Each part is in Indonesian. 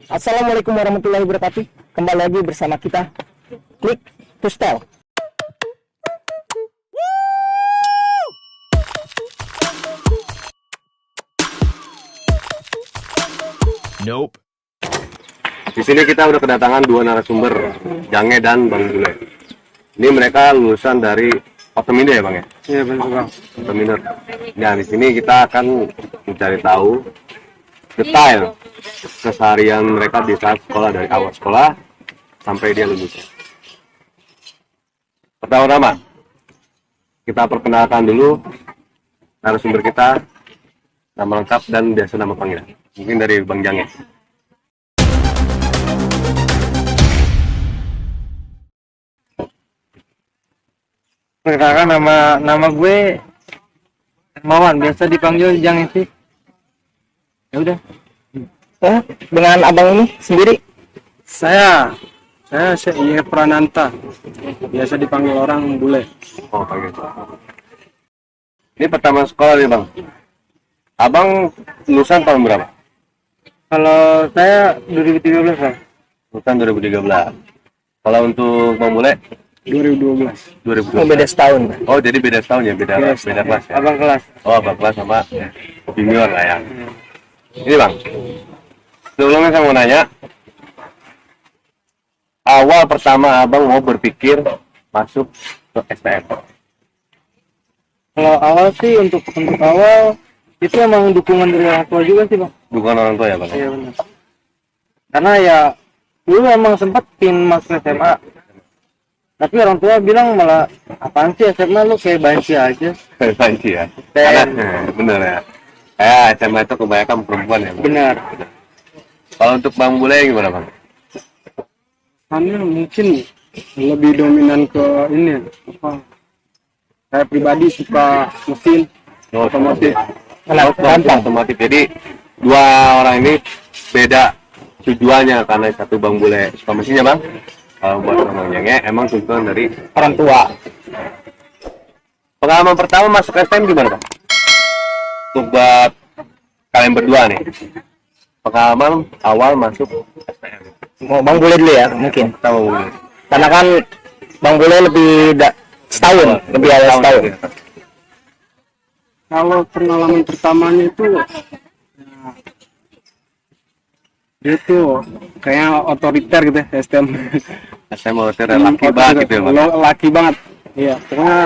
Assalamualaikum warahmatullahi wabarakatuh. Kembali lagi bersama kita Klik to Style. Nope. Di sini kita udah kedatangan dua narasumber, Jange dan Bang Bule. Ini mereka lulusan dari Optomindo ya Bang ya? Iya benar Bang. Optomindo. Nah di sini kita akan mencari tahu detail keseharian mereka di saat sekolah, dari awal sekolah sampai dia lulus. Pertama-tama kita perkenalkan dulu narasumber kita, nama lengkap dan biasa nama panggilan. Mungkin dari Bang Jange. Perkenalkan nama gue Hermawan, biasa dipanggil Jang sih. Ya udah. Dengan abang ini sendiri, Saya Iya Prananta. Biasa dipanggil orang Bule. Oh, panggil. Ini pertama sekolah nih Bang. Abang lulusan tahun berapa? Kalau saya 2013 Bang. Lulusan 2013. Kalau untuk Bang Bule 2012. 2012. beda setahun. Oh, jadi beda setahun ya, beda Yes, kelas ya. Abang kelas. Oh, abang kelas sama junior lah ya. Ini Bang. Sebelumnya saya mau nanya, awal pertama Abang mau berpikir masuk ke STM. Kalau awal sih untuk awal itu emang dukungan dari orang tua juga sih Bang. Bukan orang tua ya Bang? Iya benar. Karena ya dulu emang sempat pin masuk SMA. Tapi orang tua bilang malah apaan sih SMA lu kayak banci aja. Banci ya. Karena bener ya. SMA itu kebanyakan perempuan ya Bang? Benar. Kalau untuk Bang Bule gimana Bang? Karena mungkin lebih dominan ke ini apa? Saya pribadi suka mesin otomotif. Otomotif. Jadi dua orang ini beda tujuannya, karena satu Bang Bule suka mesinnya Bang. Kalau buat Bang Jange emang tujuan dari Orang tua. pengalaman pertama masuk STM gimana Bang? Untuk buat kalian berdua nih, pengalaman awal masuk STM. Mau Bang Bule dulu ya mungkin. Pertama Bule. Karena kan Bang Bule lebih setahun, lebih awal setahun. Kalau pengalaman pertamanya itu dia tuh kayak otoriter gitu ya, STM. STM otoriter laki banget gitu ya Bang? Laki banget. Iya, pokoknya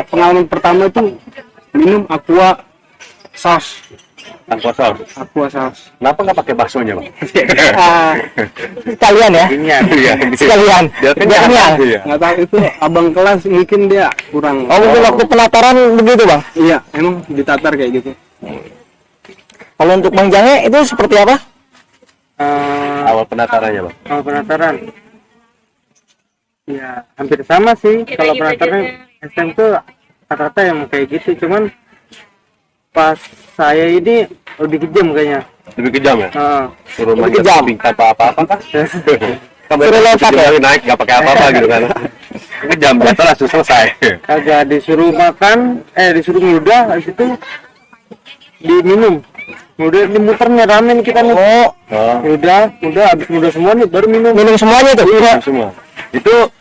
pengalaman pertama itu minum aqua saus. Aqua saus. Aqua saus. Kenapa nggak pakai baksonya Bang? Sekalian ya. Iya. Sekalian. Dia kan Biar kenyang. Iya. Nggak tahu itu abang kelas mungkin dia kurang. Oh, mungkin waktu penataran begitu Bang. Iya, emang ditatar kayak gitu. Kalau untuk Bang Jange itu seperti apa? Awal penatarannya Bang. Kalau penataran, ya hampir sama sih. Kalau penataran STM tuh rata-rata yang kayak gitu. Cuman pas saya ini lebih kejam kayaknya. Lebih kejam ya? Suruh Lebih manjat kejam. tebing tanpa apa-apa kah? Suruh lompat ya? Naik nggak pakai apa-apa gitu kan? Kejam, jatuh langsung selesai. Kagak disuruh makan, disuruh ngeludah, habis itu diminum. Udah dimuternya ramen kita nih. Oh, Udah habis ngeludah semua nih baru minum. Minum semuanya tuh. iya semua. Itu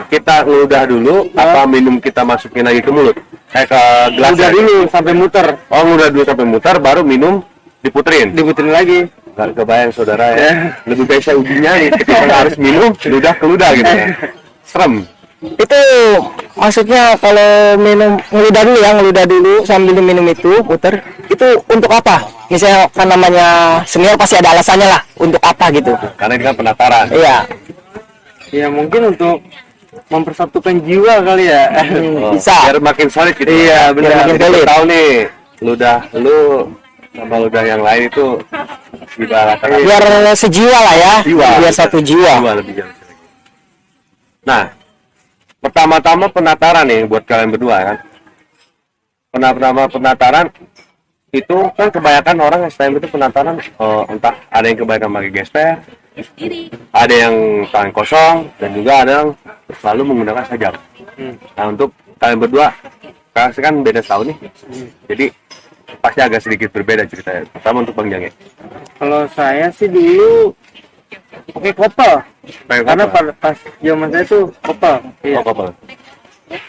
kita ngeludah dulu, apa minum kita masukin lagi ke mulut? Kayak ke gelas. Udah dulu sampai muter, Oh, ngeludah dulu sampai mutar, baru minum diputerin. diputerin lagi. Gak kebayang saudara ya. Lebih baik saya ujinya nih, ketika harus minum, ludah ke ludah gitu kan. Serem. Itu maksudnya kalau ngeludah dulu sambil minum itu puter, itu untuk apa? Misalnya kan namanya senior pasti ada alasannya lah untuk apa gitu. Karena ini kan penataran. Iya. Ya mungkin untuk mempersatukan jiwa kali ya. Oh, Bisa. biar makin solid gitu. Iya, benar. Makin Jadi solid. tahu nih, ludah lu sama ludah yang lain itu ibaratnya Biar sejiwa lah ya. Biar gitu. satu jiwa. Lebih jauh. Nah, pertama-tama penataran nih buat kalian berdua kan. Pertama penataran itu kan kebanyakan orang STM itu penataran entah ada yang kebanyakan pakai gesper, ada yang tangan kosong, dan juga ada yang selalu menggunakan sajam. Nah untuk kalian berdua, kan beda setahun nih, jadi pasti agak sedikit berbeda ceritanya. Pertama untuk Bang Jange. Kalau saya sih dulu Oke, kopel. Pakai Karena kopel. pas zaman saya tuh kopel. Iya. Oh, kopel.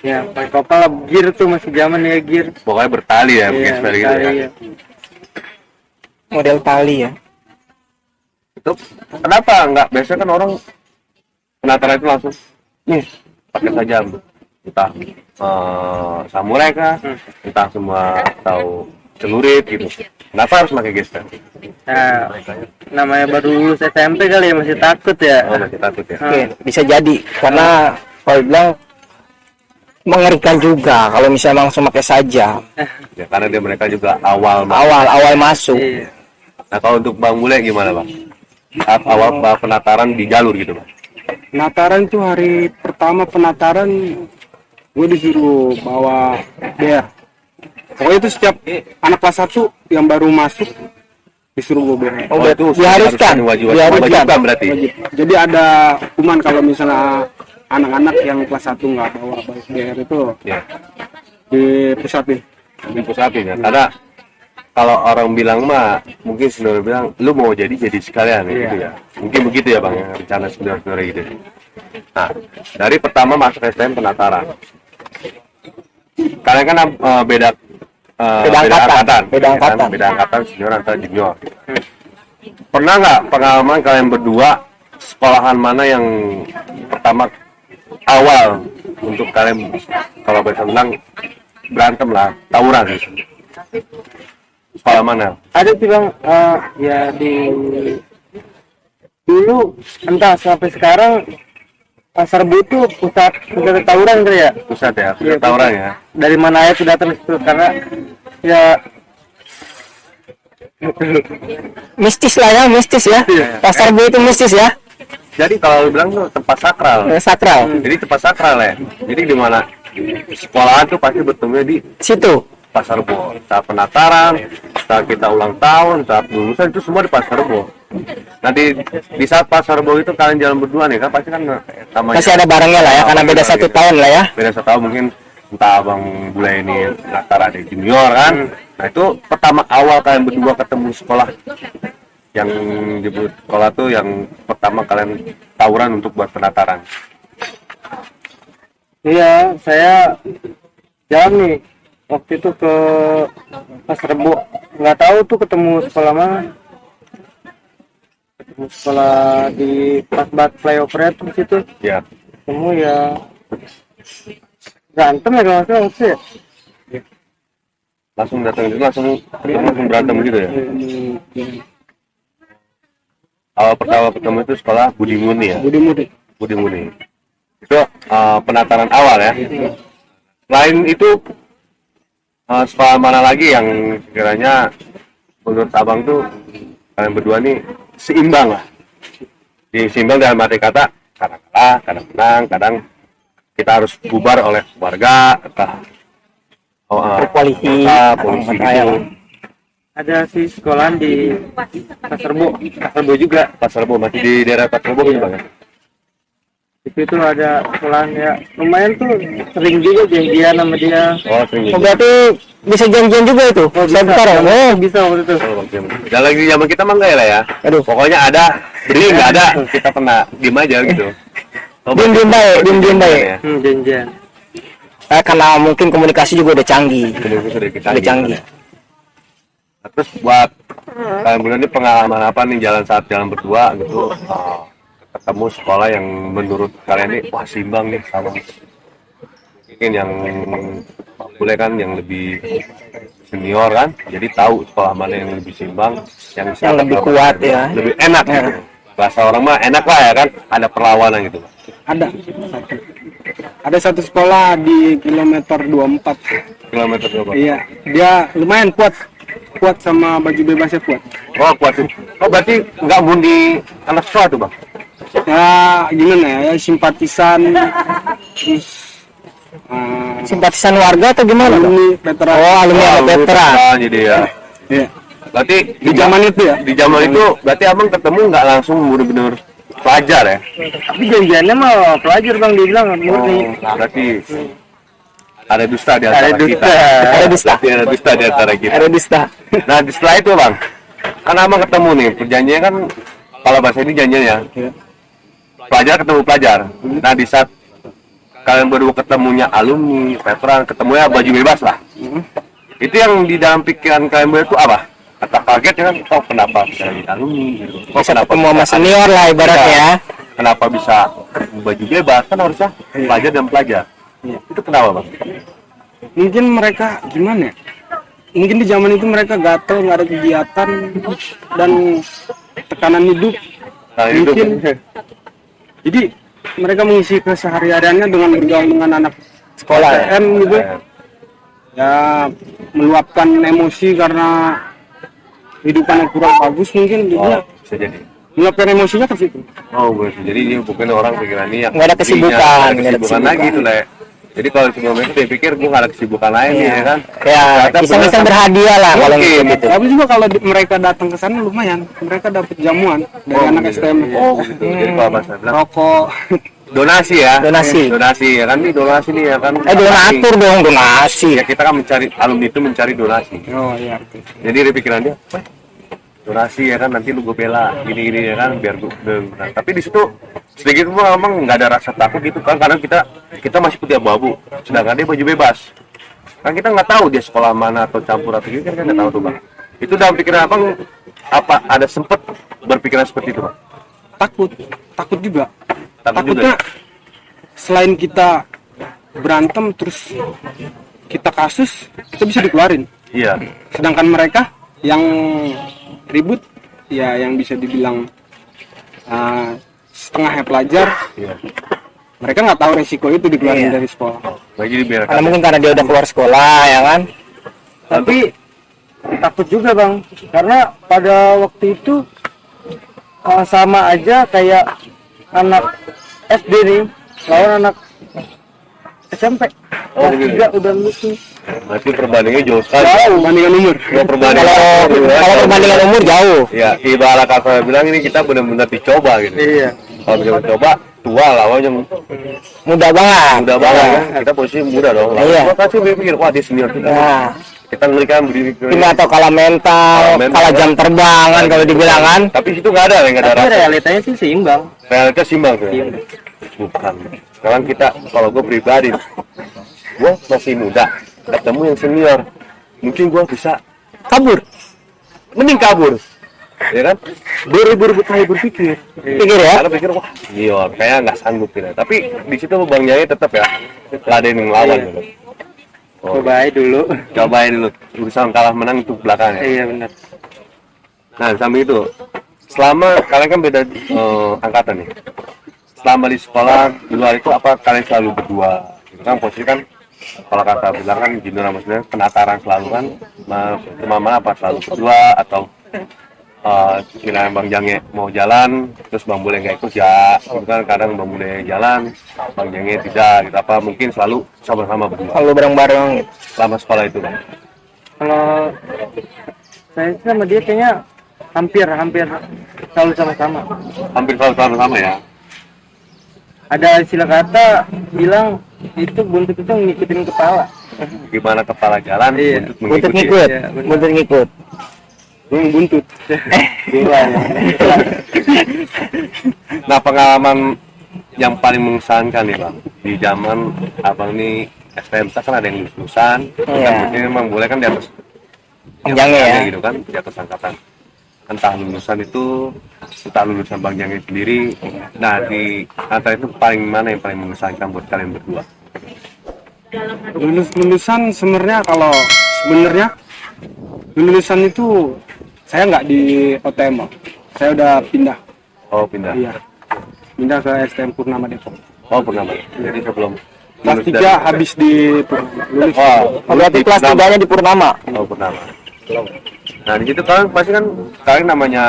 Ya, pakai kopel lah, gear tuh masih zaman ya gear. Pokoknya bertali ya, pakai Iya, sepeda gitu ya. iya. Model tali ya. Itu kenapa nggak? Biasanya kan orang penataran itu langsung nih pakai tajam, entah samurai kah, entah semua atau celurit gitu. Kenapa harus pakai gesper? Nah, namanya baru lulus SMP kali ya, masih takut ya. Oh, masih takut ya. Oke, bisa jadi karena kalau bilang mengerikan juga kalau misalnya langsung pakai saja Ya, karena dia mereka juga awal. awal masuk. Iya. Nah, kalau untuk Bang Bule gimana Bang? Saat awal penataran di jalur gitu Bang? Penataran tuh hari pertama penataran gue disuruh bawa bear. Pokoknya itu setiap anak kelas 1 yang baru masuk disuruh bawa bear. Oh, itu diharuskan. diwajibkan berarti. Wajib. Jadi ada hukuman kalau misalnya anak-anak yang kelas 1 nggak bawa bear itu Ya, dipusatin. dipusapin ya. Karena kalau orang bilang mah, mungkin senior bilang, lu mau jadi sekalian ya, gitu ya. Mungkin begitu ya Bang, ya, rencana senior-senior gitu. Nah, dari pertama masuk STM penataran. Kalian kan beda angkatan. Beda ya kan? angkatan. Beda angkatan senior atau junior. Pernah nggak pengalaman kalian berdua sekolahan mana yang pertama awal untuk kalian, kalau bisa bilang berantem lah, tawuran gitu. Sekolah mana? Ada sih Bang, ya di dulu entah sampai sekarang Pasar Butuh pusat tawuran gitu ya. Pusat ya, Iya, pusat tawuran ya. Dari mana aja sudah terus tuh, karena ya Mistis lah ya, mistis ya. Pasar Bu itu mistis ya, Jadi kalau lu bilang tuh tempat sakral. sakral. Jadi tempat sakral ya. Jadi di mana sekolahan tuh pasti bertemu di Situ. Pasar Rebo. Saat penataran, saat kita ulang tahun, saat lulusan itu semua di Pasar Rebo. Nah di saat Pasar Rebo itu kalian jalan berdua nih kan pasti kan namanya Masih ada barangnya lah ya, karena beda 1 tahun lah ya. beda 1 tahun mungkin entah Abang Bule ini penataran di junior kan. Nah itu pertama awal kalian berdua ketemu sekolah, yang disebut sekolah tuh yang pertama kalian tawuran untuk buat penataran. iya saya jalan nih waktu itu ke Pasar Rebo, nggak tahu tuh ketemu sekolah mana. Ketemu sekolah di pas bat flyover tuh di situ. Ya. Ketemu ya berantem ya kalau nggak salah waktu itu ya. Langsung datang itu langsung berantem gitu ya. Awal pertama ketemu itu sekolah Budi Muni ya. Budi Mudi. Budi Muni. Itu penataran awal ya. Selain itu sekolah mana lagi yang sekiranya menurut Abang tuh kalian berdua nih seimbang lah. Seimbang dalam arti kata kadang kalah, kadang menang, kadang kita harus bubar oleh warga, entah Berpolisi, polisi ya. gitu. Ada sih sekolahan di Pasar Rebo. Pasar Rebo juga, Pasar Rebo masih di daerah Pasar Rebo gitu Bang ya. Di situ ada sekolahan ya lumayan tuh, sering juga janjian sama dia. Oh, sering Oh, gitu. berarti bisa janjian juga itu. Sebentar ya. Oh, Bisa waktu itu. Oh, oke. Dan lagi zaman kita mah enggak ya lah ya. aduh. Pokoknya ada, beri nggak ada, kita pernah diem aja gitu. Oh, Diem baik, diem baik. ya. Janjian. Karena mungkin komunikasi juga udah canggih. Kemudian sudah kita Udah canggih. Nah, terus buat kalian berdua ini pengalaman apa nih saat jalan berdua gitu, ketemu sekolah yang menurut kalian ini wah seimbang nih sama mungkin yang boleh kan yang lebih senior kan, jadi tahu sekolah mana yang lebih seimbang, yang lebih kuat ya. lebih enak gitu. Bahasa orang mah enak lah ya kan, ada perlawanan gitu. Ada satu sekolah di kilometer 24. Kilometer berapa? Iya, dia lumayan kuat sama baju bebasnya kuat. Oh kuat sih. Oh berarti nggak mundi anak sekolah tuh bang? Ya gimana ya, simpatisan terus Simpatisan warga atau gimana? Bang? alumni veteran. Oh, alumni sama veteran. Jadi ya. Iya. Berarti Di zaman itu ya. Di zaman itu berarti abang ketemu nggak langsung bener-bener pelajar ya? Tapi janjiannya mah pelajar Bang, dibilang murni. Nah, berarti ada dusta di antara Ada dusta. kita. Ada dusta. Berarti ada dusta di antara kita. Ada dusta. Nah setelah itu bang, kan abang ketemu nih perjanjiannya kan kalau bahasa ini janjian ya, Iya. pelajar ketemu pelajar. Nah di saat kalian berdua ketemunya alumni, veteran, ketemunya baju bebas lah. Itu yang di dalam pikiran kalian berdua itu apa? Kata kaget ya kan, oh kenapa bisa jadi alumni gitu. Oh, Bisa kenapa ketemu sama bisa senior lah ibaratnya ya. Kenapa bisa baju bebas? Kan harusnya pelajar dan pelajar. Itu kenapa bang? Mungkin mereka gimana ya? Mungkin di zaman itu mereka gatel, nggak ada kegiatan dan tekanan hidup. Nah, itu Mungkin. Jadi mereka mengisi kesehariannya dengan bergaul dengan anak Sekolah. STM gitu. Ya meluapkan emosi karena hidupannya kurang bagus mungkin oh, jadinya bisa jadi. meluapkan emosinya ke situ. Oh, bisa jadi ini bukan orang pikiran ini yang Nggak ada kesibukan, nggak ada nggak ada kesibukan lagi kesibukan. tuh Le. Jadi kalau sebelumnya itu dia pikir gue nggak ada kesibukan lain nih ya kan. Ya, Ternyata iseng-iseng beneran- berhadiah lah kalau Mungkin. kayak gitu. Tapi juga kalau mereka datang ke sana lumayan, mereka dapat jamuan dari anak gitu. STM. Oh, gitu. Jadi kalau bahasa bilang Rokok. donasi ya. Donasi. Donasi ya kan nih donasi nih ya kan. Donatur dong, donasi. Ya kita kan mencari alumni itu mencari donasi. Oh iya. Jadi di pikiran dia, "Wah, donasi ya kan nanti lu gue bela gini-gini ya kan biar gue nah, tapi di situ sedikit pun memang nggak ada rasa takut gitu kan karena kita masih putih abu-abu sedangkan dia baju bebas kan kita nggak tahu dia sekolah mana atau campur atau gitu kan kita nggak tahu tuh bang itu dalam pikiran abang apa ada sempet berpikiran seperti itu bang Takut juga. Takut juga Takutnya selain kita berantem terus kita kasus, kita bisa dikeluarin. iya Sedangkan mereka yang ribut, ya yang bisa dibilang setengahnya pelajar, iya mereka nggak tahu resiko itu dikeluarin Iya. dari sekolah. nah, jadi biar Karena mungkin karena dia udah keluar sekolah ya kan. Tapi takut juga bang, karena pada waktu itu sama aja kayak anak SD nih lawan anak SMP. Oh, Kelas gitu. 3 udah lulus nih. berarti perbandingannya jauh sekali Bandingan umur. ya perbandingan Kalau perbandingan umur jauh. ya ibarat kakak bilang ini kita benar-benar dicoba gitu Iya. kalau bisa mencoba tua lawannya Mudah banget. muda banget kan kita posisi muda dong Iya. gua pasti berpikir wah dia senior kita Nah, kita ngelikan berdiri ini atau kalah mental, kalah jam terbang kan kalau dibilang kan. tapi situ nggak ada nggak ada Tapi rasa realitanya sih seimbang. realitas simbang tuh bukan sekarang kita kalau gue pribadi gue masih muda ketemu yang senior mungkin gue bisa Kabur. mending kabur ya kan beribu-ribu kali berpikir Pikir ya. karena pikir wah senior kayak nggak sanggup gitu tapi di situ bang Jaya tetap ya ladenin ngelawan gitu. Oh, Coba aja dulu. cobain dulu urusan kalah menang itu belakangnya. Iya benar. Nah sampai itu selama kalian kan beda angkatan nih selama di sekolah di luar itu apa kalian selalu berdua gitu kan posisi kan kalau kata bilang kan junior sama senior penataran selalu kan cuma mana apa selalu berdua atau kira Bang Jange mau jalan terus Bang Bule nggak ikut ya gitu kan kadang Bang Bule jalan Bang Jange tidak gitu apa mungkin selalu sama-sama berdua Kalau bareng-bareng selama sekolah itu kan Kalau saya sih sama dia kayaknya hampir selalu sama-sama. hampir selalu sama-sama ya. Ada istilah kata bilang itu buntut itu ngikutin kepala. Gimana kepala jalan Iya. buntut buntut mengikuti ngikut, Iya, benar. buntut ngikut. Buntut. nah pengalaman yang paling mengesankan nih bang di zaman abang nih STM kan ada yang lulusan Iya. kan mungkin memang boleh kan di atas Bang Jange ya. gitu kan di atas angkatan entah lulusan itu entah lulusan Bang Jange sendiri nah di antara itu paling mana yang paling mengesankan buat kalian berdua Lulusan sebenarnya kalau sebenarnya lulusan itu saya nggak di OTM, saya udah pindah. oh pindah Iya, pindah ke STM Purnama Depok. oh pernah Bang. Jadi sebelum Kelas lulus 3 dari- habis di Purnama. Lulus. oh Berarti kelas 3-nya di Purnama. oh pernah nah di situ kalian pasti kan kalian namanya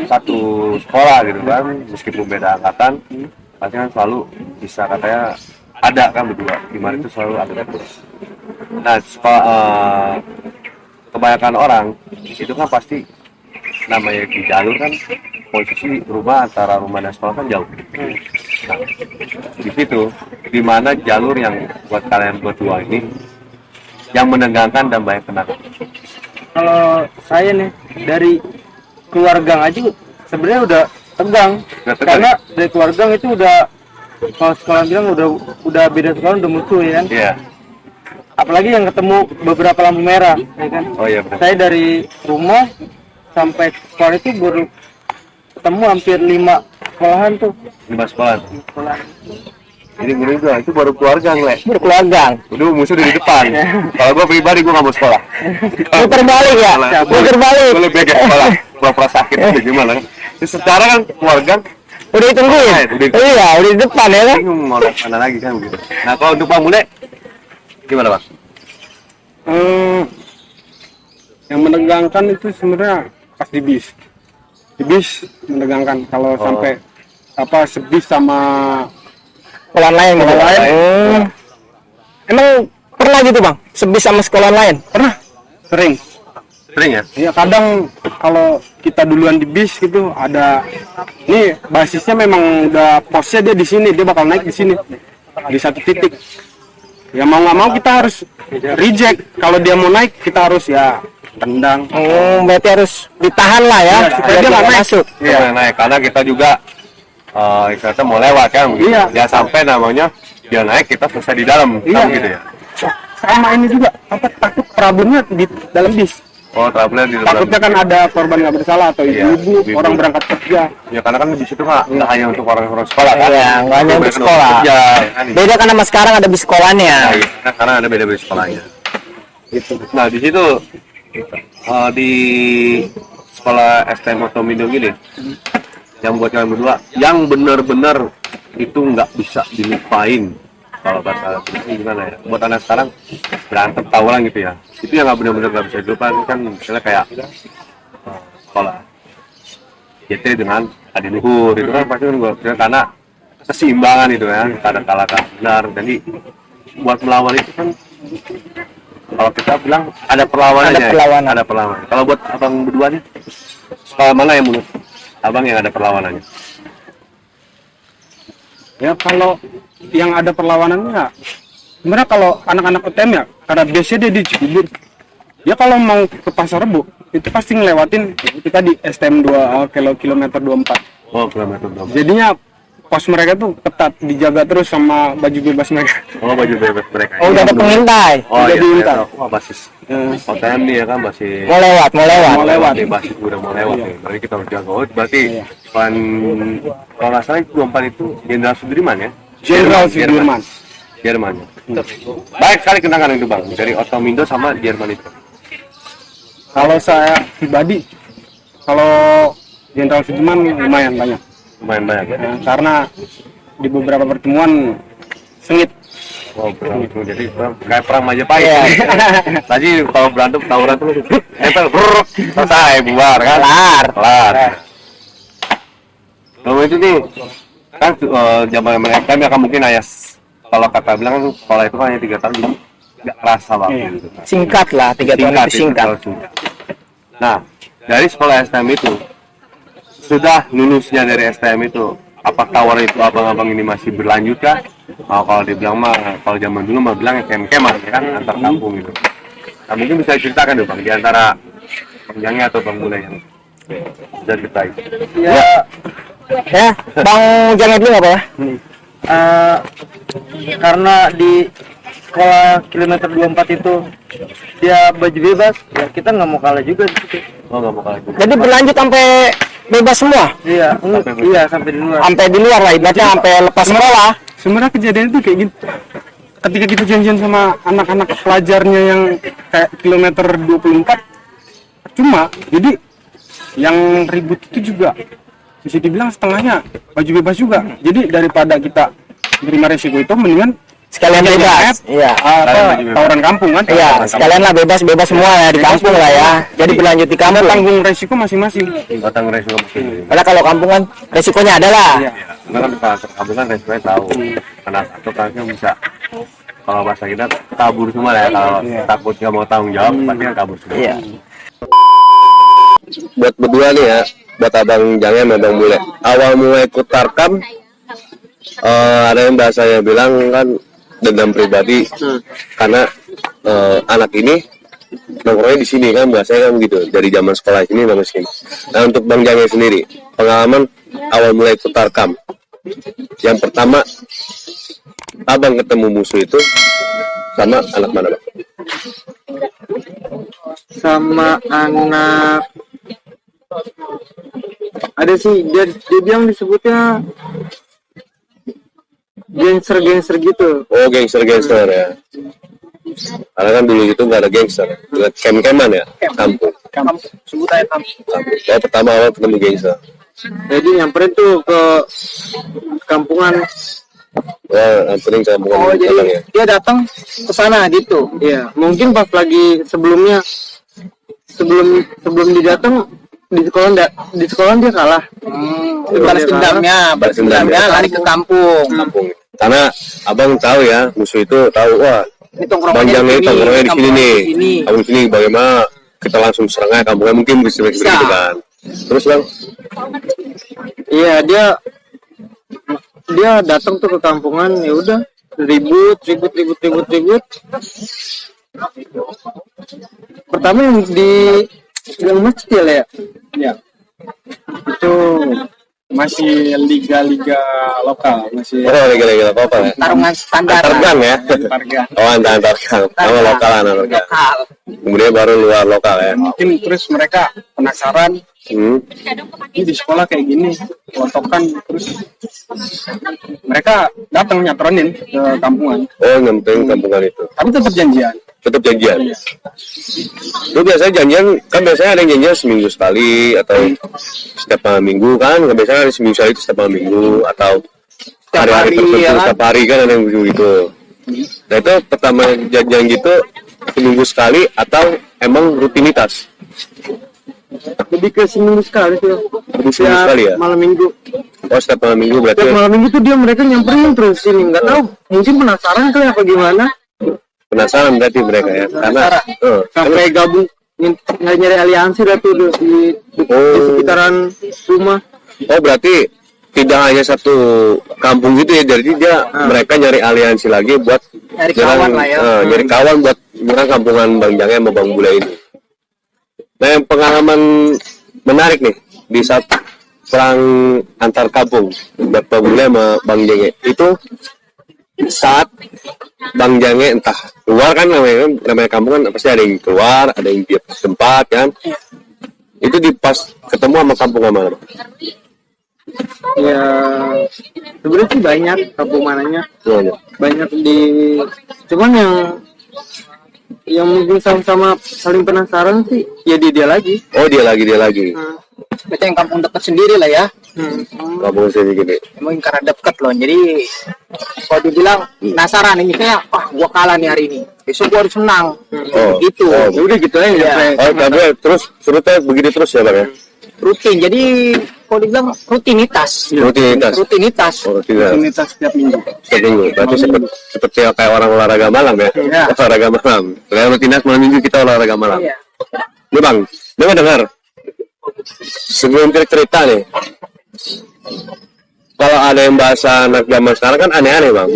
satu sekolah gitu kan meskipun beda angkatan pasti kan selalu bisa katanya ada kan berdua di mana itu selalu ada terus nah kebanyakan orang itu kan pasti namanya di jalur kan posisi rumah antara rumah dan sekolah kan jauh nah di situ di mana jalur yang buat kalian berdua ini yang menegangkan dan banyak kenangan Kalau saya nih dari keluarga aja sebenarnya udah tegang. Udah tegang. Karena dari keluarga itu udah, kalau sekolah bilang udah beda sekolah, udah musuh ya kan. Iya. Apalagi yang ketemu beberapa lampu merah ya kan. Oh iya benar. Saya dari rumah sampai sekolah itu baru ketemu hampir 5 sekolahan tuh. 5 sekolah. Sekolah. Ini gini juga, itu baru keluarga ngeliat. Berkeluarga. Udah musuh di depan. Kalau gue pribadi gue nggak mau sekolah. Muter balik ya. Muter balik. Gue lebih baik sekolah. Pura-pura sakit aja gimana kan? Secara kan keluarga Udah ditungguin. Iya, udah di depan ya kan. bingung mau lihat mana lagi kan gitu. Nah kalau untuk Bang Bule gimana Bang? Yang menegangkan itu sebenarnya pas di bis. Di bis menegangkan kalau sampai sebis sama Sekolah lain gitu. Emang pernah gitu bang? Sebis sama sekolah lain? pernah sering. Sering ya? Ya kadang kalau kita duluan di bis gitu ada ini basisnya memang udah posnya dia di sini, dia bakal naik di sini di satu titik. Ya mau nggak mau kita harus reject. Kalau dia mau naik kita harus ya tendang. Berarti harus ditahan lah ya, supaya dia nggak masuk. Iya. Naik karena kita juga kita mau lewat kan gitu. Iya. Ya sampai namanya dia naik kita selesai di dalam Iya. kan gitu ya. Sama ini juga takut problemnya di dalam bis. Oh, travelnya di dalam. Takutnya kan ada korban nggak bersalah atau Iya, ibu-ibu ibu-ibu. orang berangkat kerja. Ya karena kan di situ nggak hanya untuk orang-orang sekolah kan. Iya, nggak hanya untuk Mereka sekolah. kerja, kan. Beda kan sama sekarang ada bis sekolahnya. Nah, iya, karena ada beda-beda sekolahnya. Gitu. Nah di situ di sekolah STM Otomindo gini, yang buat kalian berdua, yang benar-benar itu nggak bisa dilupain. Kalau bahasa ini gimana ya? Buat anak sekarang berantem tawuran gitu ya. Itu yang nggak benar-benar nggak bisa dilupain kan, misalnya kayak sekolah JT dengan Adi Luhur itu kan pasti kan gue bilang karena keseimbangan itu kan, kadang kalah benar. Jadi buat melawan itu kan kalau kita bilang ada perlawanannya. Ada perlawanan. Ada perlawanan. Kalau buat abang berdua nih, sekolah mana yang menurut abang yang ada perlawanannya? Ya kalau yang ada perlawanannya, sebenarnya kalau anak-anak UTM ya, karena biasanya dia di Cibubur, dia kalau mau ke Pasar Rebo itu pasti ngelewatin kita di STM 2 kilometer 24. Oh, kilometer berapa? Jadinya pos mereka tuh ketat, dijaga terus sama baju bebas mereka. Oh, baju bebas mereka. Oh, udah ada pengintai. Oh, udah iya, diintai. iya. Wah, basis. OTM nih ya kan masih Mau lewat. Mau lewat. nih, basis udah mau lewat Iya. nih. Berarti kita harus jaga. Oh, berarti Iya. kalau nggak salah 24 itu Jenderal Sudirman ya? Jenderal Sudirman. Jerman. Baik sekali kenangan itu bang dari Otomindo sama Jerman itu. Kalau saya pribadi, kalau Jenderal Sudirman lumayan banyak. Lumayan banyak ya. Ya, karena di beberapa pertemuan sengit. Oh, berantem jadi kayak perang Majapahit. Iya. Tadi kalau berantem tawuran tuh nempel brrrr, selesai bubar kan. Kelar. Kalau itu nih kan zaman mereka akan mungkin ayas kalau kata bilang kan sekolah itu kan hanya 3 tahun jadi nggak kerasa waktu Iya. gitu. Singkat lah, 3 tahun itu singkat. Nah, dari sekolah STM itu sudah lulusnya dari STM itu, apa tawaran itu abang-abang ini masih berlanjut kah? Kalau dibilang mah, kalau zaman dulu mah bilang kem-keman ya kan antar kampung gitu. Nah mungkin bisa diceritakan dong bang di antara Bang atau Bang Bule yang bisa diceritain. Ya, Bang jangan dulu nggak apa ya? Karena di sekolah kilometer 24 itu dia baju bebas, ya kita nggak mau kalah juga di situ. Oh nggak mau kalah juga. Jadi berlanjut sampai bebas semua, Iya, iya sampai di luar. sampai di luar lah, ibaratnya sampai lepas sekolah. Sebenarnya kejadian itu kayak gitu. Ketika kita janjian sama anak-anak pelajarnya yang kayak kilometer 24, cuma jadi yang ribut itu juga bisa dibilang setengahnya baju bebas juga. Jadi daripada kita terima resiko itu, mendingan Sekalian bebas. Iya. tawuran kampung kan. Iya, sekalian lah bebas semua ya di kampung lah ya. Jadi berlanjut di kampung. Tanggung resiko masing-masing. Batang resiko mesti. Karena kalau kampung kan resikonya ada lah. Iya. Karena kan kalau kampung kan resikonya tahu. Karena satu kan bisa kalau bahasa kita kabur semua ya. Kalau takut nggak mau tanggung jawab pasti kan kabur semua. Iya. Buat berdua nih ya, buat abang Jangan dan Bang Bule. Awal mulai ikut Tarkam, ada yang bahasanya bilang kan dendam pribadi karena anak ini nongkrongnya di sini kan, bahasanya kan gitu dari zaman sekolah ini sampai sini. Nah untuk Bang Jange sendiri, pengalaman awal mulai ikut Tarkam, yang pertama abang ketemu musuh itu sama anak mana bang? Sama anak ada sih dia bilang disebutnya gangster gitu. Oh gangster ya. Karena kan dulu itu nggak ada gangster, kem-keman ya, kampung. Sebut aja kampung. Oh pertama awal ketemu gangster. Jadi nyamperin tuh ke kampungan. Wah, sering saya bukan Oh datang jadi ya. dia datang ke sana gitu. Iya, mungkin pas lagi sebelum dia datang di sekolah dia kalah. Balas dendamnya lari ke kampung. Kampung. Karena abang tahu ya, musuh itu tahu, wah Ini Bang Jange tongkrongnya di sini nih. Ini. Kamu sini bagaimana kita langsung serang aja kampungnya, mungkin bisa begitu kan. Terus bang, Iya, dia datang tuh ke kampungan, ya udah ribut. Pertama yang masjid ya. Ya. Itu masih liga-liga lokal, masih oh lagi-lagi apa ya? Tarungan standar. Antar gang ya. harga. Oh antar gang. Sama lokal anak lokal. Lokal. Kemudian baru luar lokal ya. Mungkin terus mereka penasaran, ini di sekolah kayak gini, kelontokan, terus mereka datang nyatronin ke kampungan, Oh nyamperin kampungan itu. tapi tetap janjian. Tetap janjian. Lu biasanya janjian kan biasanya ada yang janjian seminggu sekali atau setiap malam minggu kan? Biasanya ada seminggu sekali itu setiap malam minggu atau hari-hari tertentu ya kan? setiap hari kan ada yang begitu. Nah itu pertama janjian gitu seminggu sekali atau emang rutinitas? Lebih ke seminggu sekali sih. Lebih seminggu sekali ya? Malam minggu. Oh setiap malam minggu berarti. Setiap malam minggu tuh mereka nyamperin terus sini, nggak tahu mungkin penasaran kali apa gimana. Penasaran berarti mereka ya? Karena Sampai gabung nyari aliansi dah tuh di sekitaran rumah. oh berarti tidak hanya satu kampung gitu ya, jadi dia mereka nyari aliansi lagi buat Nyari kawan lah ya. nyari kawan buat nyerang kampungan Bang Jange sama Bang Bule ini. Nah yang pengalaman menarik nih di saat perang antar kampung buat Bang Bule sama Bang Jange itu saat Bang Jange entah keluar kan namanya kampung kan pasti ada yang keluar, ada yang di tempat kan. Itu di pas ketemu sama kampung mana? Ya sebenarnya sih banyak kampung mananya, banyak cuman yang mungkin sama-sama saling penasaran sih ya dia lagi. Oh dia lagi. Berarti yang kampung dekat sendiri lah ya. Kampung sini gini. Mungkin karena dekat loh. Jadi kalau dibilang penasaran ini kayak, wah gua kalah nih hari ini. Besok gua harus menang. Gitu. Udah gitu aja. Iya. Oh tapi terus surutnya begini terus ya bang ya? Rutin. Jadi kalau dibilang rutinitas. Rutinitas. Oh tidak. Komunitas setiap minggu. Setiap minggu. Berarti seperti kayak orang olahraga malam ya? Iya. Olahraga malam. Kayak rutinitas malam minggu kita olahraga malam. Iya. Ini bang, dengar. Sebelum cerita nih, kalau ada yang bahasa anak zaman sekarang kan aneh-aneh bang.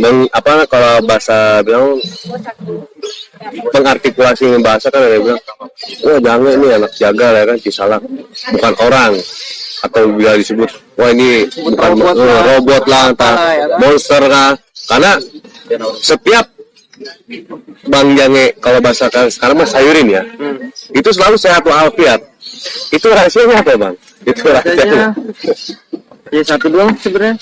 Kalau bahasa bilang pengartikulasi bahasa kan ada yang bilang, wah jangan ini anak jagal ya kan, Cisalak bukan orang, atau bila disebut, wah ini bukan robot lah, entah monster lah. Karena setiap Bang Jange kalau bahasa sekarang mah sayurin ya, itu selalu sehat walafiat. Itu rahasianya apa bang? Itu rahasianya. Ya satu doang sebenarnya.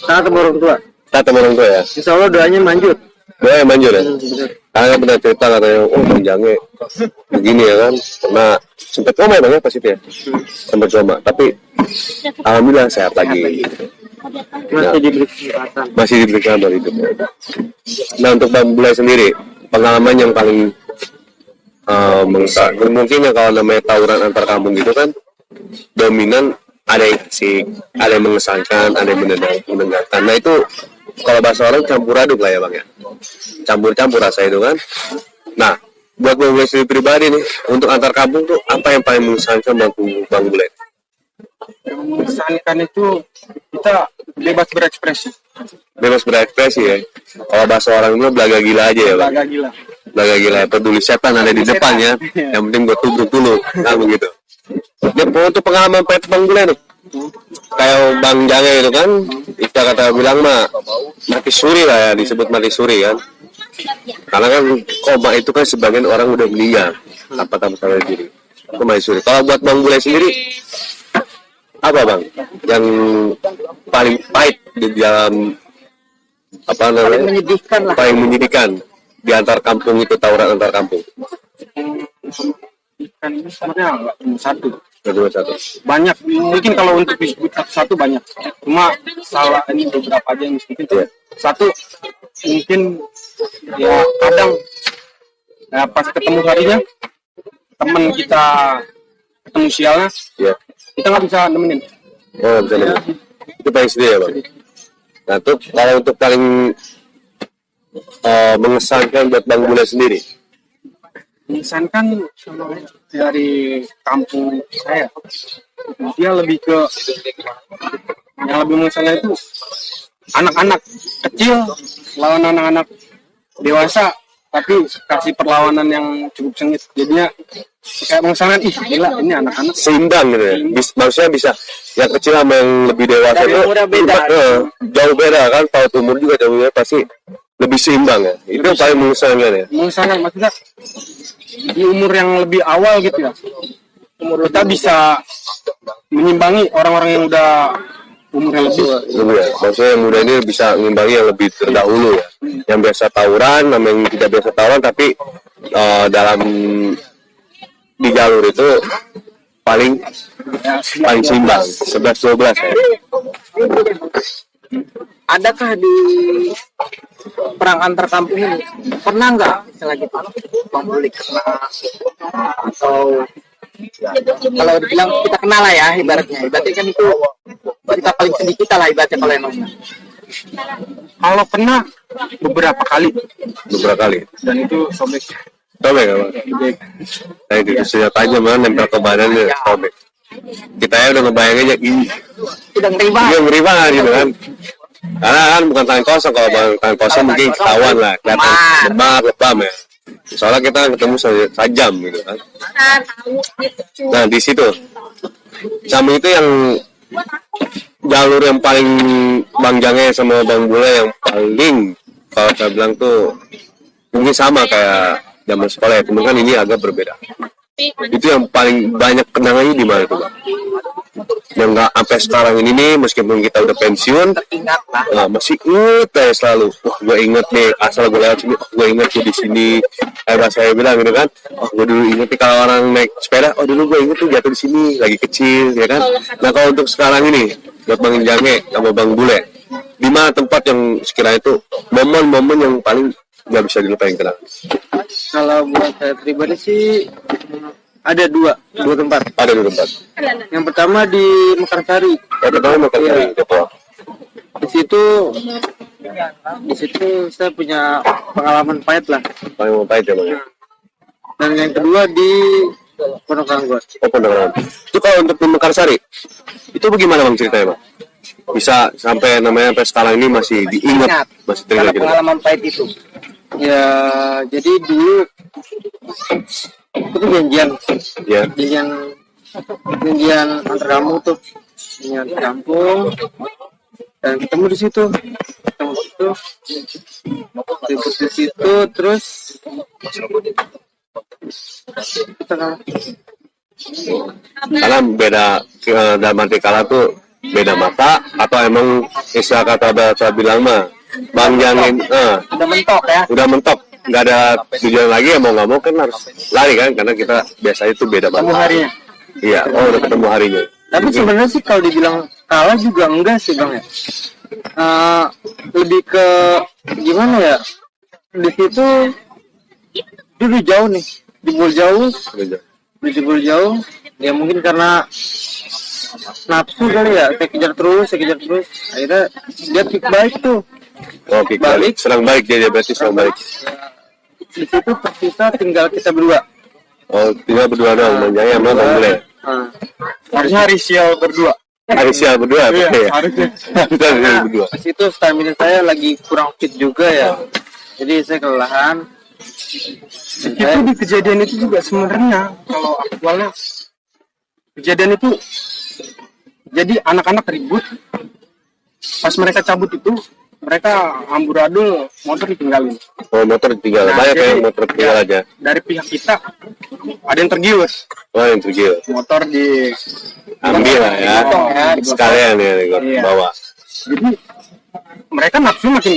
Taat sama orang tua. Taat sama orang tua ya. Insya Allah doanya manjur. Doanya manjur ya. Karena pernah cerita katanya, oh Bang Jange begini ya kan, pernah sempat coma ya bang ya pas itu ya. Sempat coma, tapi alhamdulillah sehat lagi. Masih diberi kesempatan. Masih diberi kabar itu. Nah untuk Bang Bule sendiri, pengalaman yang paling mungkin ya kalau namanya tawuran antar kampung gitu kan dominan ada yang asik, ada yang mengesankan, ada yang mendengarkan. Nah itu kalau bahasa orang campur aduk lah ya bang ya, campur rasa itu kan. Nah buat Bang Bule sendiri pribadi nih untuk antar kampung tuh apa yang paling mengesankan Bang Bule? Yang mengesankan itu kita bebas berekspresi. Bebas berekspresi ya. Kalau bahasa orang itu belaga gila aja ya bang. Agak gila. gila peduli setan ada di depannya, yang penting gue tubruk dulu, nah begitu. Dia untuk pengalaman pahit Bang Bule nih, kayak Bang Jange itu kan, Ica kata bilang mah mati suri lah ya, disebut mati suri kan, karena kan koma itu kan sebagian orang udah meninggal tanpa sadar diri, itu mati suri. Kalau buat Bang Bule sendiri, apa Bang yang paling pahit di dalam apa namanya, Menyedihkan lah. paling menyedihkan di antar kampung itu, tawuran antar kampung? Kan ini sebenarnya nggak cuma satu, Satu. banyak. Mungkin kalau untuk disebut satu banyak, cuma salah ini beberapa aja yang mungkin tuh. Satu mungkin ya kadang ya pas ketemu harinya teman kita ketemu sialnya, Ya. kita nggak bisa nemenin. Oh, bisa lihat. Itu paling sedih ya Bang. Nah, itu kalau untuk paling mengesankan buat Bang Bule sendiri, Mengesankan dari kampung saya, dia lebih ke yang lebih mengesankan itu anak-anak kecil lawan anak-anak dewasa, tapi kasih perlawanan yang cukup sengit, jadinya kayak mengesankan, ih gila ini anak-anak. seimbang gitu ya. Maksudnya bisa yang kecil sama yang lebih dewasa Dari itu umurnya beda. jauh beda kan, paut umur juga jauh beda, pasti lebih seimbang ya. Itu yang paling mengesankan ya. Mengesankan maksudnya di umur yang lebih awal gitu ya, kita bisa menyimbangi orang-orang yang udah umurnya lebih. Iya, maksudnya yang muda ini bisa mengimbangi yang lebih terdahulu ya. Yang biasa tawuran, sama yang tidak biasa tawuran, tapi dalam di jalur itu paling seimbang, 11-12 ya. Adakah di perang antar kampung ini pernah nggak misalnya gitu Bang Bule kena, atau kalau dibilang kita kenal lah ya, ibaratnya kan itu kita paling sedih kita lah ibaratnya, kalau emang Kalau kena beberapa kali Dan itu sobek. sobek apa? Nah itu senjata aja mana nempel ke badannya sobek. Kita ya udah ngebayang aja, udah ngeri banget. iya ngeri banget gitu kan. Karena kan bukan tangan kosong, kalau tangan kosong mungkin ketahuan lah, kelihatan lebam ya. Soalnya kita ketemu sajam gitu kan. Nah di situ, sama itu yang jalur yang paling Bang Jange sama Bang Bule yang paling, kalau saya bilang tuh mungkin sama kayak zaman sekolah ya, cuman kan ini agak berbeda. Itu yang paling banyak kenangannya di mana tuh Bang? Yang nggak sampai sekarang ini nih, meskipun kita udah pensiun, Ingat lah. nah, masih inget ya selalu. Wah, gue inget nih, asal gue lewat sini, gue inget gue di sini. Kayak saya bilang gitu kan, oh gue dulu inget nih kalau orang naik sepeda, oh dulu gue inget tuh jatuh di sini, lagi kecil, ya kan. Nah kalau untuk sekarang ini, buat Bang Jange sama Bang Bule, di mana tempat yang sekiranya itu momen-momen yang paling nggak bisa dilupain kenangan? Kalau buat saya pribadi sih ada dua tempat. Ada di tempat. Yang pertama di Mekarsari. Yang pertama makan Iya. kari, Depok. Di situ saya punya pengalaman pahit lah. Paling mau pahit ya Bang. Dan yang kedua di Pondok Ranggot. Oh, Pondok Ranggot. Itu kalau untuk di Mekarsari, itu bagaimana Bang ceritanya Bang? Bisa sampai namanya sampai sekarang ini masih diingat, masih teringat gitu. Pengalaman pahit itu. Ya, jadi dulu itu janjian Ya. janjian antar kampung tuh, janjian antar kampung, dan ketemu di situ, ribut di situ, terus kita kalah. Karena beda dalam arti kalah tuh beda mata, atau emang istilah kata bahasa bilang mah Bang Jange Udah mentok ya. udah mentok, nggak ada tujuan lagi ya, mau nggak mau kan harus lari kan, karena kita biasanya itu beda Ketemu banget. harinya. Iya, oh udah ketemu harinya. Tapi sebenarnya sih kalau dibilang kalah juga enggak sih Bang ya. Lebih ke gimana ya? Di situ dulu jauh nih, jebol jauh. Ya mungkin karena nafsu kali ya, saya kejar terus. Akhirnya dia kick balik tuh. Oh, kick balik, serang balik dia berarti serang balik. Di situ tersisa tinggal kita berdua. Oh, tinggal berdua doang, Bang Jange sama Bang Bule. Harusnya hari sial berdua. Hari sial berdua, Iya, ya? harusnya. Kita hari berdua. Di situ stamina saya lagi kurang fit juga ya. Jadi saya kelelahan. Itu di kejadian itu juga sebenarnya kalau aktualnya kejadian itu jadi anak-anak ribut pas mereka cabut itu mereka amburadul motor ditinggalin. Oh, motor tinggal. Nah, Banyak jadi, yang motor tinggal ya, aja. dari pihak kita ada yang tergiur Oh, yang tergil. motor di Ambil lah ya. Dipotong ya, dipotong. Sekalian ya, Iya. bawa. jadi mereka nafsu makin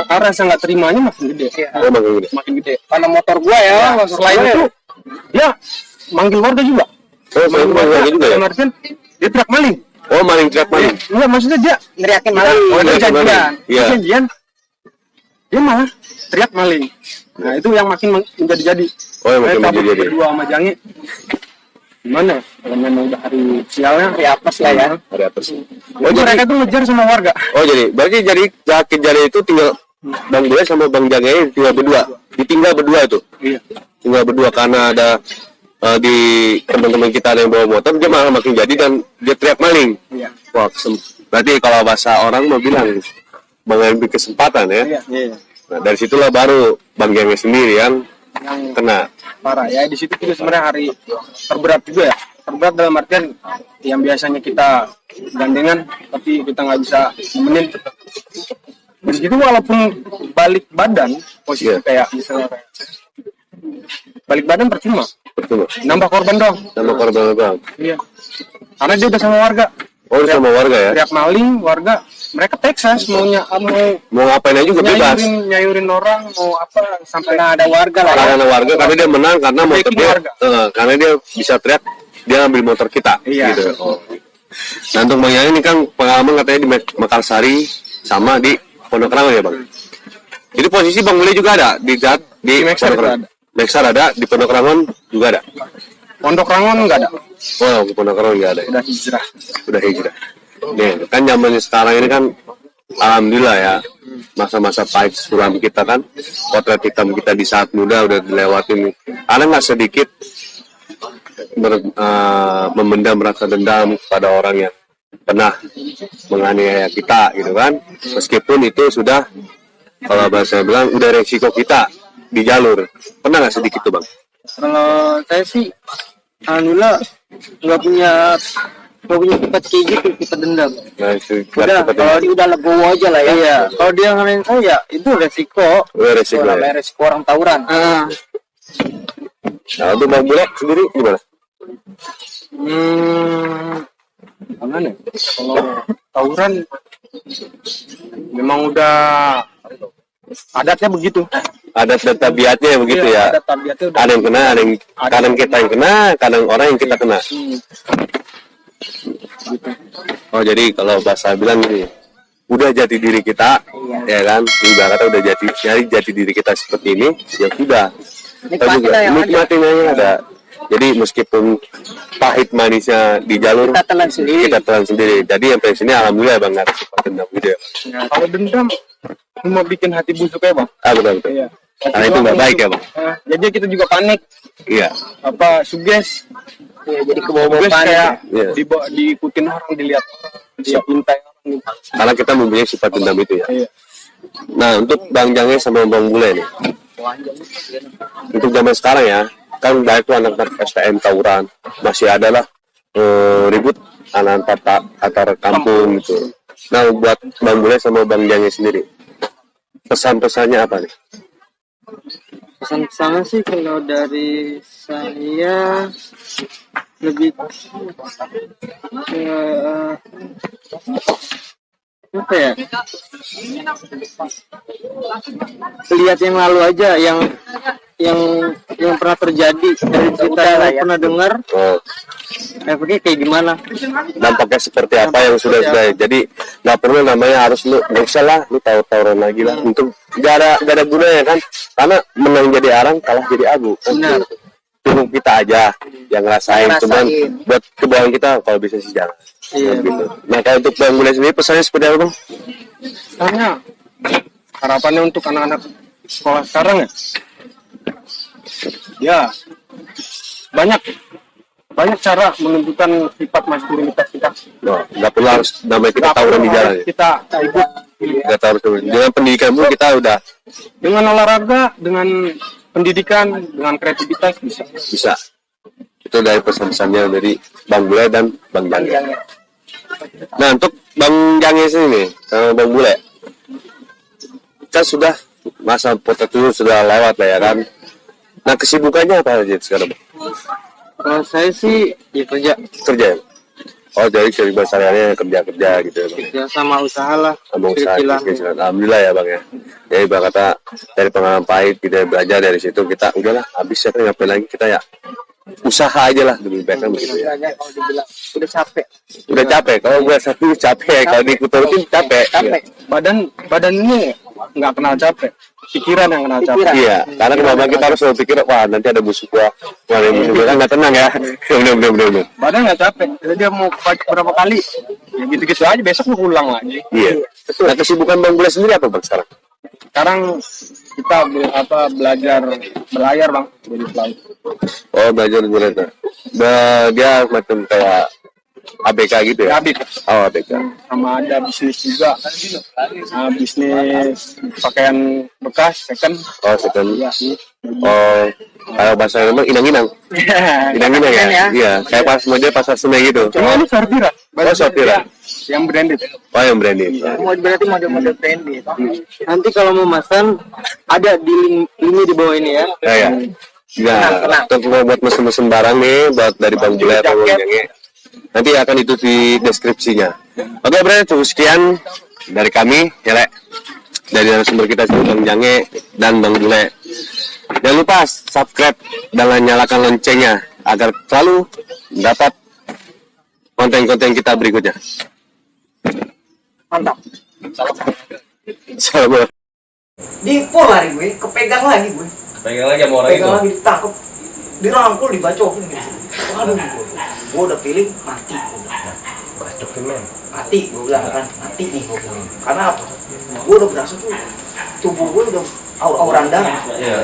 rasa nggak terimanya makin gede. Oh, makin gede. Makin gede. Karena motor gua ya, Selain itu dia manggil warga juga. Oh, makin banyak juga ya. Dalam artian, dia teriak maling. Oh, maling teriak maling. Enggak, maksudnya dia ngeriakin maling. Oh, dia teriak maling. janjian. Iya. Janjian. Dia malah teriak maling. Nah, itu yang makin menjadi-jadi. Oh, yang makin Mereka cabut menjadi-jadi. berdua sama Jange. Gimana? Kalau memang udah hari sialnya, Hari apes lah ya. Ada apa sih? oh, mereka tuh ngejar sama warga. Oh, berarti kejadian itu tinggal Bang Bule sama Bang Jange tinggal berdua. Ditinggal berdua itu. Iya. Tinggal berdua karena ada di teman-teman kita ada yang bawa motor, dia malah makin jadi dan dia teriak maling. Iya. Wah, berarti kalau bahasa orang mau bilang mengambil kesempatan ya. Iya. Iya. Nah, dari situlah baru Bang Jange sendiri yang kena. Parah ya, di situ juga sebenarnya hari terberat juga ya. Terberat dalam artian yang biasanya kita gandengan tapi kita nggak bisa nemenin. Di situ walaupun balik badan posisi Iya. kayak misalnya kayak balik badan percuma, Betul. nambah korban dong. Nama korban Bang. Iya. Karena dia udah sama warga. Oh, udah sama warga ya. Teriak maling, warga mereka Texas maunya Mau ngapain aja juga bebas. nyayurin orang mau apa sampai Karena ada warga lah ya. Karena warga karena dia menang karena motor Backing dia warga. karena dia bisa teriak dia ngambil motor kita Iya. gitu. Oh. Nah, untuk Bang Yang ini kan pengalaman katanya di Mekarsari sama di Pondok Rangon ya, Bang. Jadi posisi Bang Bule juga ada di Mekar Pondok juga Rangon. Mekar ada, di Pondok Rangon juga ada. Pondok Rangon nggak ada, Oh, di Pondok Rangon nggak ada. Ya? udah hijrah. Udah hijrah. Nih, kan zamannya sekarang ini kan alhamdulillah ya, masa-masa pahit suram kita kan, potret hitam kita di saat muda udah dilewatin. Ada nggak sedikit memendam rasa dendam kepada orang yang pernah menganiaya kita gitu kan, meskipun itu sudah kalau bahasa bilang udah resiko kita di jalur. Pernah nggak sedikit tuh, Bang? Kalau saya sih alhamdulillah nggak punya sifat kayak gitu, sifat dendam. Nah, itu Udah, kalau dia udah legowo aja lah ya. Iya. Kalau dia ngalahin saya itu resiko. udah resiko ya. Namanya resiko orang tawuran. Nah, untuk Bang Bule sendiri gimana? Gimana? Kalau tawuran memang udah adatnya begitu. Adat dan tabiatnya begitu Iya, ya. adat tabiatnya udah. Ada yang kena, kadang kita yang kena, kadang orang yang kita kena. Oh, jadi kalau bahasa bilang gini, udah jati diri kita, ya kan? Ibaratnya udah jati diri kita seperti ini, ya sudah. Nikmatin lah yang ada. Nikmatin aja ada. Jadi meskipun pahit manisnya di jalur, Kita telan sendiri. kita telan sendiri. Jadi sampai sini alhamdulillah Bang nggak ada sifat dendam gitu ya. Kalau dendam cuma bikin hati busuk ya bang. Ah, betul. Iya. Karena itu nggak baik ya Bang. Jadi kita juga panik. Iya. Apa suges? Ya, jadi kebawa-bawa Suges panik. kayak Iya. diikutin orang, dilihat orang, dipintai orang. Gitu. Karena kita mempunyai sifat dendam itu ya. Iya. Nah, untuk Bang Jange sama Bang Bule nih. Untuk zaman sekarang ya, kan banyak tuh anak-anak STM tawuran, masih ada lah ribut antar kampung gitu. Nah, buat Bang Bule sama Bang Jange sendiri, pesan-pesannya apa nih? Pesan-pesannya sih kalau dari saya lebih ke apa ya? Lihat yang lalu aja, yang pernah terjadi dari cerita yang pernah dengar, Oh, efeknya kayak gimana? dampaknya seperti apa yang sudah jadi nggak perlu namanya harus lu nggak usah lah lu tawuran lagi lah untuk gak ada gunanya kan, karena menang jadi arang kalah jadi abu. Benar. Tunggu kita aja yang ngerasain, cuman buat kebaikan kita kalau bisa sih jangan. Iya. Gitu. Nah, kalau untuk Bang Bule sendiri pesannya seperti apa Bang? Karena harapannya untuk anak-anak sekolah sekarang ya banyak cara menunjukkan sifat maskulinitas kita. Nggak perlu harus namanya kita Nggak tawuran perlu di jalan harus ya. kita ribut Nggak tahu dengan pendidikan pun kita udah Dengan olahraga, dengan pendidikan, dengan kreativitas bisa. itu dari pesan-pesannya dari Bang Bule dan Bang Jange. Nah untuk Bang Jange sini sama Bang Bule kan sudah masa potato sudah lewat lah ya kan. Nah kesibukannya apa aja sekarang? Kalau saya sih ya kerja Kerja ya? Oh jadi sehari-harinya kerja gitu ya Bang? kerja sama usaha lah. Sama usaha Kecilan. kecil. Alhamdulillah ya Bang ya. Jadi Bang kata dari pengalaman pahit kita belajar dari situ kita udahlah habis ya kan ngapain lagi kita ya usaha aja lah lebih baik kan begitu ya. Kalau dibilang udah capek. Udah capek kalau gue satu capek kalau diikutin capek. Badan ini nggak kenal capek, pikiran yang kenal capek. Iya, karena kemarin kita harus berpikir wah nanti ada musuh gua. Wah ini musuh gua kan nggak tenang ya. Bener. Badan nggak capek, jadi dia mau fight berapa kali, ya gitu-gitu aja, besok mau ulang lagi. Iya. Nah kesibukan Bang Bule sendiri apa Bang sekarang? Sekarang kita belajar berlayar Bang, jadi pelaut. Oh belajar Bule tuh. Dia macam kayak ABK gitu ya? Habis. Oh ABK. Sama ada bisnis juga, bisnis pakaian bekas, second. Oh second. Iya. Oh kalau bahasa memang inang-inang. Inang-inang ya? Iya. Kayak pas model pasar Senen gitu. Cuma ini Sortira. Oh Sortira. Yang branded. Oh yang branded. Berarti model-model trendy. Nanti kalau mau pesan ada di link di bawah ini ya. Ya. Ya, untuk buat mesin-mesin barang nih buat dari Bang Bule atau Bang Jange. Nanti akan itu di deskripsinya. Oke, Bre, cukup sekian dari kami, ya, Le. Dari narasumber kita Bang Jange dan Bang Bule. Jangan lupa subscribe dan nyalakan loncengnya agar selalu dapat konten-konten kita berikutnya. Mantap. Salam. Dipol lagi gue, kepegang lagi gue. Pegang lagi sama orang itu. Pegang lagi ditangkap, dirangkul, dibacokin gitu. Aduh, gue udah feeling mati. Bacokin men. Mati, gue bilang kan mati nih gue bilang. Karena apa? Gue udah berasa tuh tubuh gue udah aur-auran darah. Iya.